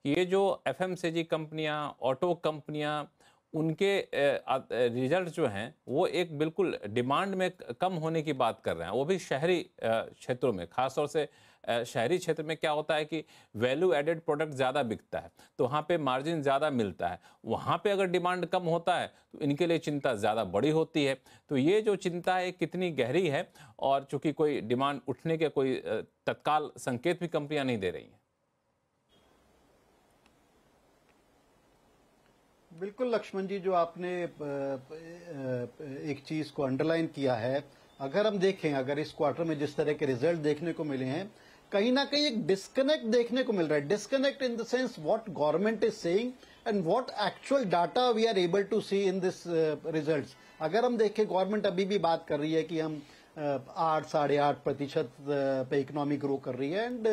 कि ये जो एफएमसीजी कंपनियां, ऑटो कंपनियां, उनके रिजल्ट जो हैं वो एक बिल्कुल डिमांड में कम होने की बात कर रहे हैं, वो भी शहरी क्षेत्रों में। खासतौर से शहरी क्षेत्र में क्या होता है कि वैल्यू एडेड प्रोडक्ट ज़्यादा बिकता है, तो वहाँ पे मार्जिन ज़्यादा मिलता है। वहाँ पे अगर डिमांड कम होता है तो इनके लिए चिंता ज़्यादा बड़ी होती है। तो ये जो चिंता है कितनी गहरी है, और चूंकि कोई डिमांड उठने के कोई तत्काल संकेत भी कंपनियां नहीं दे रही हैं। बिल्कुल लक्ष्मण जी, जो आपने एक चीज को अंडरलाइन किया है, अगर हम देखें, अगर इस क्वार्टर में जिस तरह के रिजल्ट देखने को मिले हैं, कहीं ना कहीं एक डिस्कनेक्ट देखने को मिल रहा है। Disconnect in the sense what government is saying and what actual data we are able to see in this results. अगर हम देखें, गवर्नमेंट अभी भी बात कर रही है कि हम 8-8.5% पे इकोनॉमी ग्रो कर रही है and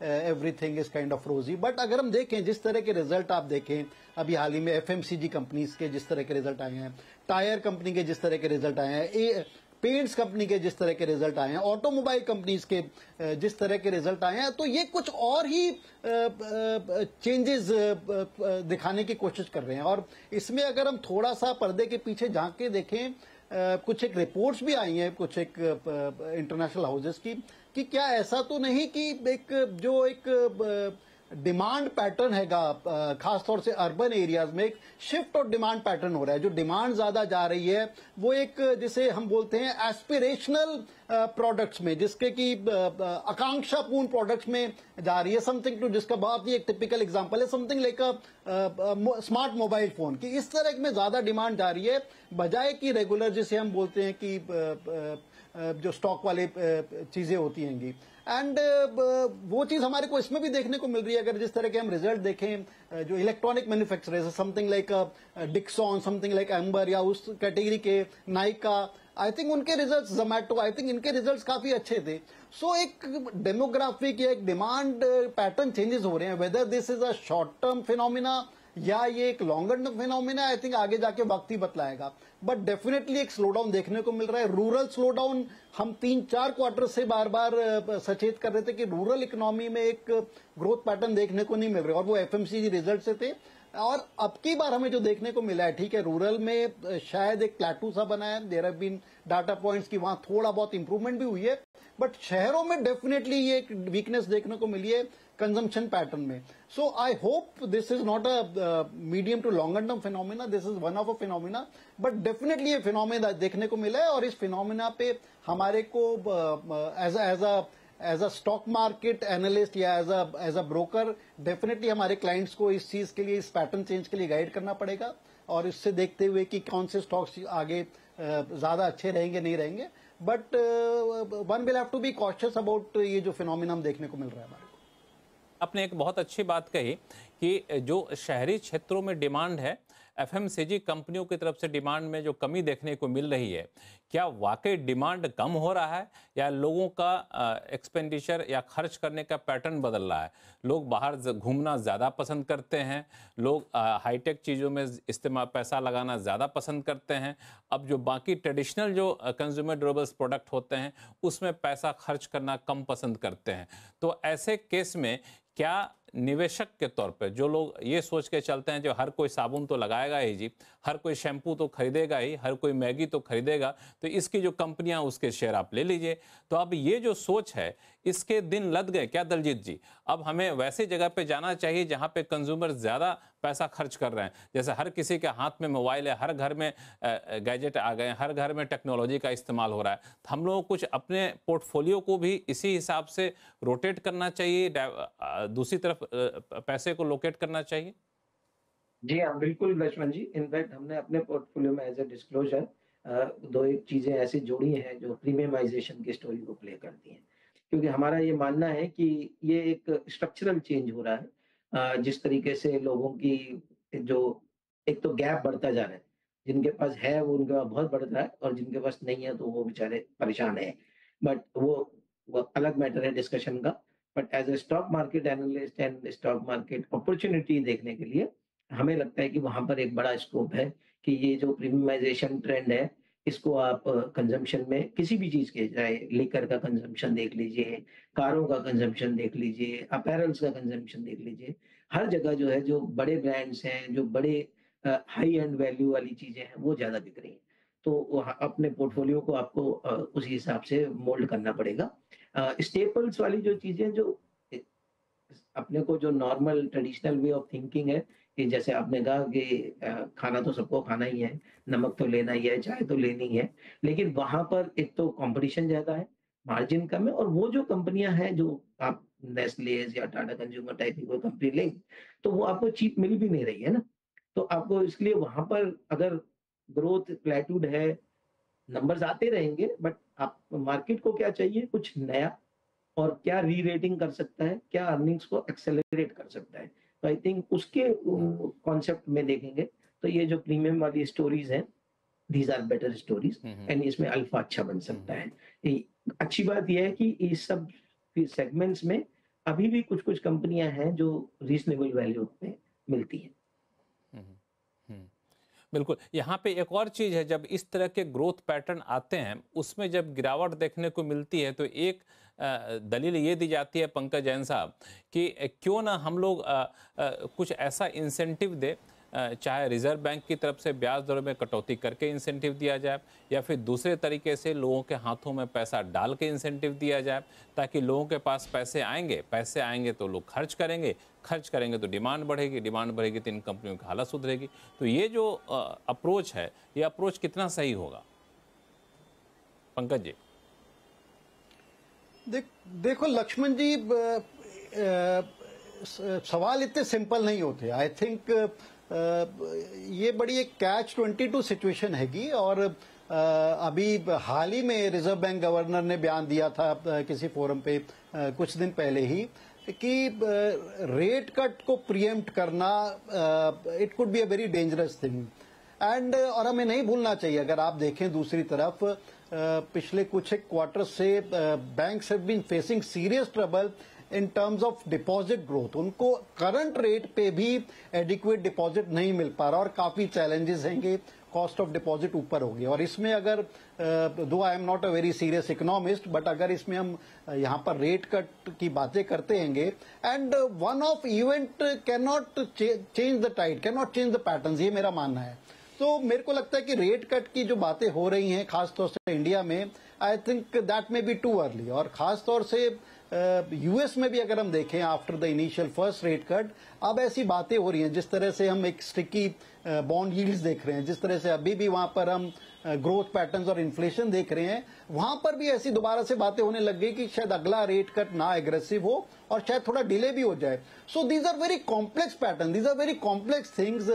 everything is kind of रोजी। बट अगर हम देखें, जिस तरह के रिजल्ट आप देखें अभी हाल ही में एफएमसीजी कंपनीज के जिस तरह के रिजल्ट आए हैं, टायर कंपनी के जिस तरह के रिजल्ट आए हैं, पेंट्स कंपनी के जिस तरह के रिजल्ट आए हैं, ऑटोमोबाइल कंपनीज के जिस तरह के रिजल्ट आए हैं, तो ये कुछ और ही चेंजेस दिखाने की कोशिश कर रहे हैं। और इसमें अगर हम थोड़ा सा पर्दे के पीछे झांक के देखें, कुछ एक रिपोर्ट्स भी आई हैं कुछ एक इंटरनेशनल हाउसेस की, कि क्या ऐसा तो नहीं कि एक डिमांड पैटर्न हैगा, खासतौर से अर्बन एरियाज में एक शिफ्ट और डिमांड पैटर्न हो रहा है। जो डिमांड ज्यादा जा रही है वो एक, जिसे हम बोलते हैं एस्पिरेशनल प्रोडक्ट्स में, जिसके की आकांक्षापूर्ण प्रोडक्ट्स में जा रही है। समथिंग टू, जिसका बहुत ही एक टिपिकल एग्जांपल है something like a smart mobile phone की, इस तरह में ज्यादा डिमांड जा रही है, बजाय कि रेगुलर जिसे हम बोलते हैं कि जो स्टॉक वाले चीजें होती हैंगी। एंड वो चीज हमारे को इसमें भी देखने को मिल रही है। अगर जिस तरह के हम रिजल्ट देखें, जो electronic manufacturers, something like Dixon, something like amber, या उस कैटेगरी के नाइका, आई थिंक उनके रिजल्ट्स, जोमैटो, आई थिंक इनके रिजल्ट्स काफी अच्छे थे। सो एक डेमोग्राफिक या एक डिमांड पैटर्न चेंजेस हो रहे हैं। Whether this is a short term phenomena या ये एक longer term phenomena, I think आगे जाके वक्त ही बतलाएगा। बट डेफिनेटली एक स्लो डाउन देखने को मिल रहा है, रूरल स्लो डाउन। हम 3-4 क्वार्टर से बार बार सचेत कर रहे थे कि रूरल इकोनॉमी में एक ग्रोथ पैटर्न देखने को नहीं मिल रहा, और वो एफएमसीजी रिजल्ट से थे। और अब की बार हमें जो देखने को मिला है, ठीक है, रूरल में शायद एक प्लेटू सा बना है, there have been data points की वहां थोड़ा बहुत इंप्रूवमेंट भी हुई है, बट शहरों में डेफिनेटली ये एक वीकनेस देखने को मिली है कंजम्पशन पैटर्न में। So I hope this is not a medium to longer term phenomena, this is one of a phenomena, but definitely ये फिनोमिना देखने को मिला है। और इस फिनोमिना पे हमारे को as a stock market analyst या एज अ ब्रोकर, डेफिनेटली हमारे क्लाइंट्स को इस चीज के लिए, इस पैटर्न चेंज के लिए गाइड करना पड़ेगा, और इससे देखते हुए कि कौन से स्टॉक्स आगे ज्यादा अच्छे रहेंगे, नहीं रहेंगे। But one will have to be cautious about ये जो फिनोमिना हम देखने को मिल रहा है हमारे को। आपने एक बहुत अच्छी बात कही कि जो शहरी क्षेत्रों में डिमांड है, एफएमसीजी कंपनियों की तरफ से डिमांड में जो कमी देखने को मिल रही है, क्या वाकई डिमांड कम हो रहा है, या लोगों का एक्सपेंडिचर या खर्च करने का पैटर्न बदल रहा है? लोग बाहर घूमना ज़्यादा पसंद करते हैं, लोग हाईटेक चीज़ों में इस्तेमाल पैसा लगाना ज़्यादा पसंद करते हैं। अब जो बाकी ट्रेडिशनल जो कंज्यूमर ड्यूरेबल्स प्रोडक्ट होते हैं उसमें पैसा खर्च करना कम पसंद करते हैं। तो ऐसे केस में क्या निवेशक के तौर पे जो लोग ये सोच के चलते हैं जो हर कोई साबुन तो लगाएगा ही जी, हर कोई शैम्पू तो खरीदेगा ही, हर कोई मैगी तो खरीदेगा, तो इसकी जो कंपनियां उसके शेयर आप ले लीजिए, तो अब ये जो सोच है इसके दिन लद गए क्या दलजीत जी? अब हमें वैसी जगह पे जाना चाहिए जहां पे कंज्यूमर ज्यादा पैसा खर्च कर रहे हैं। जैसे हर किसी के हाथ में मोबाइल है, हर घर में गैजेट आ गए, हर घर में टेक्नोलॉजी का इस्तेमाल हो रहा है, तो हम लोगों को कुछ अपने पोर्टफोलियो को भी इसी हिसाब से रोटेट करना चाहिए, दूसरी तरफ पैसे को लोकेट करना चाहिए। जी हाँ, बिल्कुल लक्ष्मण जी। इनफैक्ट हमने अपने पोर्टफोलियो में एज़ अ डिस्क्लोज़र 2-1 चीज़ें ऐसी जोड़ी हैं जो प्रीमियमाइज़ेशन की स्टोरी को प्ले करती हैं। क्योंकि हमारा ये मानना है कि ये एक स्ट्रक्चरल चेंज हो रहा है। जिस तरीके से लोगों की जो एक तो गैप बढ़ता जा रहा है, जिनके पास है वो उनका बहुत बढ़ रहा है, और जिनके पास नहीं है तो वो बेचारे परेशान हैं। बट वो अलग मैटर है डिस्कशन का। But as a stock market analyst and stock market opportunity देखने के लिए हमें लगता है कि वहाँ पर एक बड़ा स्कोप है कि ये जो प्रीमियमाइज़ेशन ट्रेंड है, इसको आप कंज़म्पशन में किसी भी चीज़ के, चाहे लिकर का कंज़म्पशन देख लीजिए, कारों का कंज़म्पशन देख लीजिए, अपैरल्स का कंज़म्पशन देख लीजिए, हर जगह जो है जो बड़े ब्रांड्स हैं, जो बड़े हाई एंड वैल्यू वाली चीजें हैं वो ज्यादा बिक रही हैं। तो वहाँ अपने पोर्टफोलियो को आपको उसी हिसाब से मोल्ड करना पड़ेगा। स्टेपल्स वाली जो चीजें जो अपने को जो normal traditional way of thinking है कि जैसे आपने कहा कि खाना तो सबको खाना ही है, नमक तो लेना ही है, चाय तो लेनी ही है, लेकिन वहां पर एक तो कंपटीशन ज्यादा है, मार्जिन कम है, और वो जो कंपनियां हैं जो आप नेस्लेज या टाटा कंज्यूमर टाइप की कोई कंपनी लेंगे तो वो आपको चीप मिल भी नहीं रही है ना। तो आपको इसलिए वहां पर अगर ग्रोथ प्लेटूड है, नंबर्स आते रहेंगे, बट आप मार्केट को क्या चाहिए, कुछ नया, और क्या री रेटिंग कर सकता है, क्या अर्निंग्स को एक्सेलरेट कर सकता है। तो आई थिंक उसके कॉन्सेप्ट में देखेंगे तो ये जो प्रीमियम वाली स्टोरीज हैं, these are better stories, and इसमें अल्फा अच्छा बन सकता है। अच्छी बात यह है कि इस सब सेगमेंट्स में अभी भी कुछ कुछ कंपनियां हैं जो रीजनेबल वैल्यू में मिलती हैं। बिल्कुल। यहाँ पे एक और चीज़ है, जब इस तरह के ग्रोथ पैटर्न आते हैं उसमें जब गिरावट देखने को मिलती है तो एक दलील ये दी जाती है पंकज जैन साहब कि क्यों ना हम लोग कुछ ऐसा इंसेंटिव दे, चाहे रिजर्व बैंक की तरफ से ब्याज दरों में कटौती करके इंसेंटिव दिया जाए या फिर दूसरे तरीके से लोगों के हाथों में पैसा डाल के इंसेंटिव दिया जाए, ताकि लोगों के पास पैसे आएंगे तो लोग खर्च करेंगे तो डिमांड बढ़ेगी तो इन कंपनियों की हालत सुधरेगी। तो ये जो अप्रोच है, ये अप्रोच कितना सही होगा पंकज जी? देखो लक्ष्मण जी, सवाल इतने सिंपल नहीं होते। आई थिंक ये बड़ी एक कैच-22 सिचुएशन हैगी, और अभी हाल ही में रिजर्व बैंक गवर्नर ने बयान दिया था किसी फोरम पे कुछ दिन पहले ही कि रेट कट को प्रीएम्प्ट करना it could be a very dangerous thing. And और हमें नहीं भूलना चाहिए, अगर आप देखें दूसरी तरफ पिछले कुछ एक क्वार्टर से banks have been facing serious trouble in terms of deposit growth. उनको करंट रेट पे भी एडिक्वेट डिपॉजिट नहीं मिल पा रहा और काफी चैलेंजेस हैंगे, कॉस्ट ऑफ डिपॉजिट ऊपर होगी। और इसमें अगर दो I am not a very serious economist, but अगर इसमें हम यहाँ पर रेट कट की बातें करते हैंगे, and one of event can not change the tide, can not change the pattern, ये मेरा मानना है। तो मेरे को लगता है कि रेट कट की जो बातें हो रही हैं खासतौर से इंडिया में, I think that may be too early. और खासतौर से यूएस में भी अगर हम देखें after the initial first rate cut, अब ऐसी बातें हो रही हैं, जिस तरह से हम एक स्टिकी बॉन्ड यील्ड्स देख रहे हैं, जिस तरह से अभी भी वहां पर हम ग्रोथ पैटर्न्स और इन्फ्लेशन देख रहे हैं, वहां पर भी ऐसी दोबारा से बातें होने लग गई कि शायद अगला रेट कट ना एग्रेसिव हो और शायद थोड़ा डिले भी हो जाए। So these are very complex pattern, these are very complex things.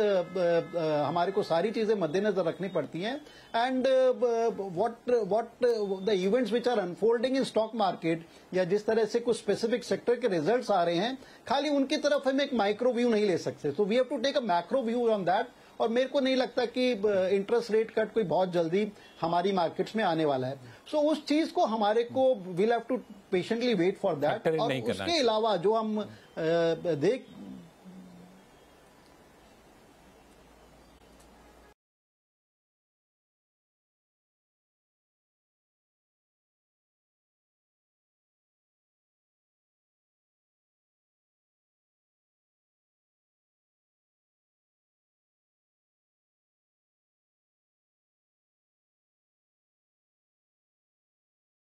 हमारे को सारी चीजें मद्देनजर रखनी पड़ती हैं। And what the events which are unfolding in stock market, या जिस तरह से कुछ स्पेसिफिक सेक्टर के रिजल्ट्स आ रहे हैं, खाली उनकी तरफ हम एक माइक्रो व्यू नहीं ले सकते। So we have to take a macro view on that. और मेरे को नहीं लगता कि इंटरेस्ट रेट कट कोई बहुत जल्दी हमारी मार्केट्स में आने वाला है। सो उस चीज को हमारे को will have to patiently wait for that. और उसके अलावा जो हम